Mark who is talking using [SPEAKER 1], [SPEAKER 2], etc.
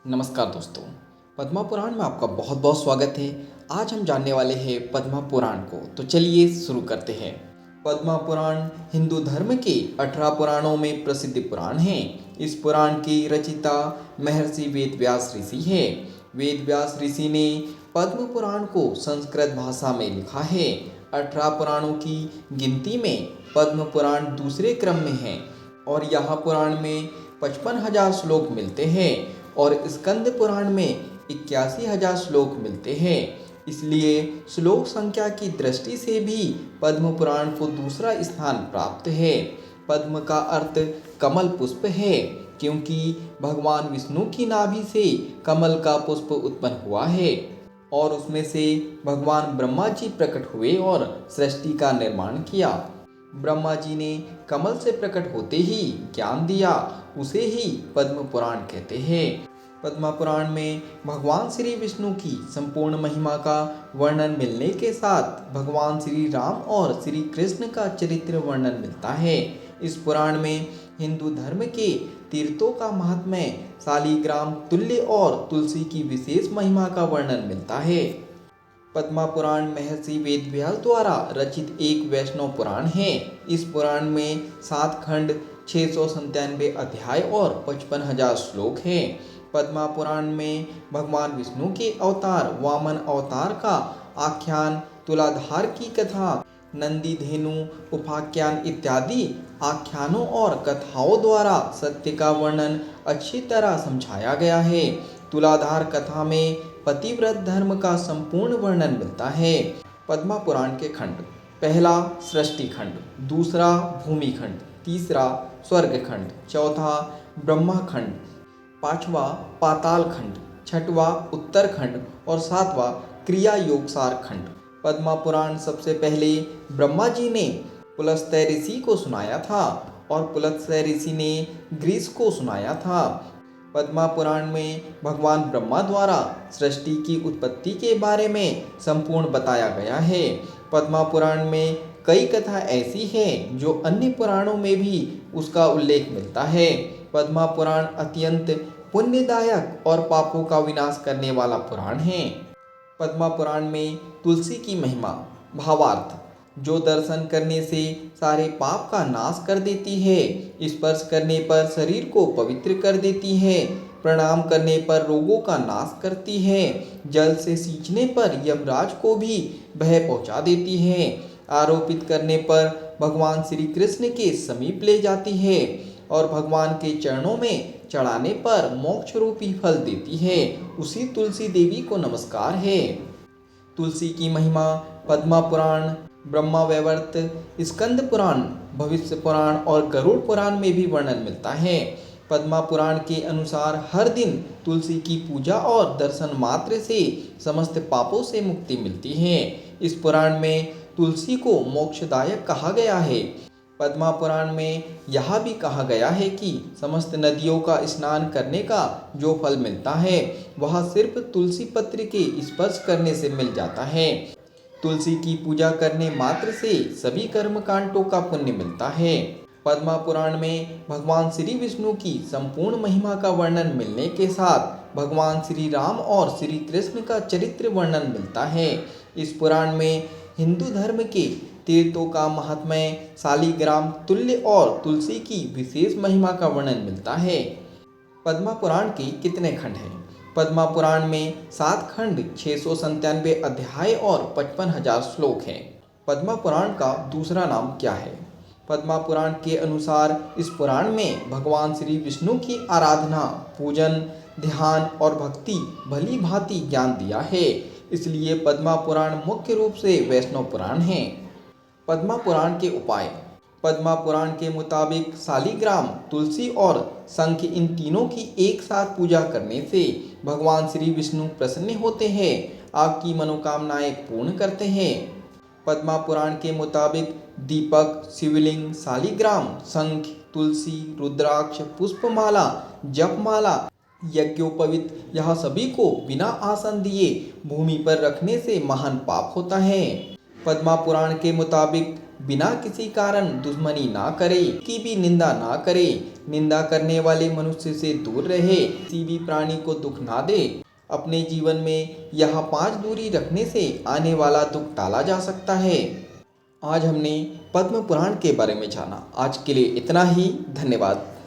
[SPEAKER 1] नमस्कार दोस्तों। पद्मा पुराण में आपका बहुत बहुत स्वागत है। आज हम जानने वाले हैं पद्मा पुराण को, तो चलिए शुरू करते हैं। पद्मा पुराण हिंदू धर्म के 18 पुराणों में प्रसिद्ध पुराण है। इस पुराण के रचिता महर्षि वेदव्यास ऋषि है। वेदव्यास ऋषि ने पद्म पुराण को संस्कृत भाषा में लिखा है। 18 पुराणों की गिनती में पद्म पुराण दूसरे क्रम में है और यह पुराण में 55,000 श्लोक मिलते हैं और स्कंद पुराण में 81,000 श्लोक मिलते हैं। इसलिए श्लोक संख्या की दृष्टि से भी पद्म पुराण को दूसरा स्थान प्राप्त है। पद्म का अर्थ कमल पुष्प है, क्योंकि भगवान विष्णु की नाभि से कमल का पुष्प उत्पन्न हुआ है और उसमें से भगवान ब्रह्मा जी प्रकट हुए और सृष्टि का निर्माण किया। ब्रह्मा जी ने कमल से प्रकट होते ही ज्ञान दिया, उसे ही पद्म पुराण कहते हैं। पद्म पुराण में भगवान श्री विष्णु की संपूर्ण महिमा का वर्णन मिलने के साथ भगवान श्री राम और श्री कृष्ण का चरित्र वर्णन मिलता है। इस पुराण में हिंदू धर्म के तीर्थों का महात्म्य, शालिग्राम तुल्य और तुलसी की विशेष महिमा का वर्णन मिलता है। पद्मा पुराण महर्षि वेदव्यास द्वारा रचित एक वैष्णव पुराण है। इस पुराण में 7 खंड, 697 अध्याय और 55,000 श्लोक हैं। पद्मा पुराण में भगवान विष्णु के अवतार वामन अवतार का आख्यान, तुलाधार की कथा, नंदी धेनु उपाख्यान इत्यादि आख्यानों और कथाओं द्वारा सत्य का वर्णन अच्छी तरह समझाया गया है। तुलाधार कथा में पतिव्रत धर्म का संपूर्ण वर्णन मिलता है। पद्मा पुराण के खंड: पहला सृष्टि खंड, दूसरा भूमि खंड, तीसरा स्वर्ग खंड, चौथा ब्रह्मा खंड, पांचवा पाताल खंड, छठवां उत्तर खंड और सातवां क्रिया योगसार खंड। पद्मा पुराण सबसे पहले ब्रह्मा जी ने पुलस्त्य ऋषि को सुनाया था और पुलस्त्य ऋषि ने ग्रीस को सुनाया था। पद्मा पुराण में भगवान ब्रह्मा द्वारा सृष्टि की उत्पत्ति के बारे में संपूर्ण बताया गया है। पद्मा पुराण में कई कथा ऐसी हैं जो अन्य पुराणों में भी उसका उल्लेख मिलता है। पद्मा पुराण अत्यंत पुण्यदायक और पापों का विनाश करने वाला पुराण है। पद्मा पुराण में तुलसी की महिमा, भावार्थ: जो दर्शन करने से सारे पाप का नाश कर देती है, स्पर्श करने पर शरीर को पवित्र कर देती है, प्रणाम करने पर रोगों का नाश करती है, जल से सींचने पर यमराज को भी भय पहुंचा देती है, आरोपित करने पर भगवान श्री कृष्ण के समीप ले जाती है और भगवान के चरणों में चढ़ाने पर मोक्ष रूपी फल देती है। उसी तुलसी देवी को नमस्कार है। तुलसी की महिमा पद्मा पुराण, ब्रह्मा वैवर्त, स्कंद पुराण, भविष्य पुराण और गरुड़ पुराण में भी वर्णन मिलता है। पद्मा पुराण के अनुसार हर दिन तुलसी की पूजा और दर्शन मात्र से समस्त पापों से मुक्ति मिलती है। इस पुराण में तुलसी को मोक्षदायक कहा गया है। पद्मा पुराण में यह भी कहा गया है कि समस्त नदियों का स्नान करने का जो फल मिलता है वह सिर्फ तुलसी पत्र के स्पर्श करने से मिल जाता है। तुलसी की पूजा करने मात्र से सभी कर्मकांडों का पुण्य मिलता है। पद्मा पुराण में भगवान श्री विष्णु की संपूर्ण महिमा का वर्णन मिलने के साथ भगवान श्री राम और श्री कृष्ण का चरित्र वर्णन मिलता है। इस पुराण में हिंदू धर्म के तीर्थों का महात्म्य, शालिग्राम तुल्य और तुलसी की विशेष महिमा का वर्णन मिलता है। पद्मा पुराण के कितने खंड हैं? पद्मा पुराण में 7 खंड, 697 अध्याय और 55,000 श्लोक हैं। पद्मा पुराण का दूसरा नाम क्या है? पद्मा पुराण के अनुसार इस पुराण में भगवान श्री विष्णु की आराधना, पूजन, ध्यान और भक्ति भली भांति ज्ञान दिया है, इसलिए पद्मा पुराण मुख्य रूप से वैष्णव पुराण है। पद्मा पुराण के उपाय: पद्मा पुराण के मुताबिक शालिग्राम, तुलसी और शंख इन तीनों की एक साथ पूजा करने से भगवान श्री विष्णु प्रसन्न होते हैं, आपकी मनोकामनाएं पूर्ण करते हैं। पद्मा पुराण के मुताबिक दीपक, शिवलिंग, शालिग्राम, शंख, तुलसी, रुद्राक्ष, पुष्पमाला, जपमाला, यज्ञोपवीत यह सभी को बिना आसन दिए भूमि पर रखने से महान पाप होता है। पद्मा पुराण के मुताबिक बिना किसी कारण दुश्मनी ना करे, की भी निंदा ना करे, निंदा करने वाले मनुष्य से दूर रहे, किसी भी प्राणी को दुख ना दे। अपने जीवन में यह 5 दूरी रखने से आने वाला दुख टाला जा सकता है। आज हमने पद्म पुराण के बारे में जाना। आज के लिए इतना ही। धन्यवाद।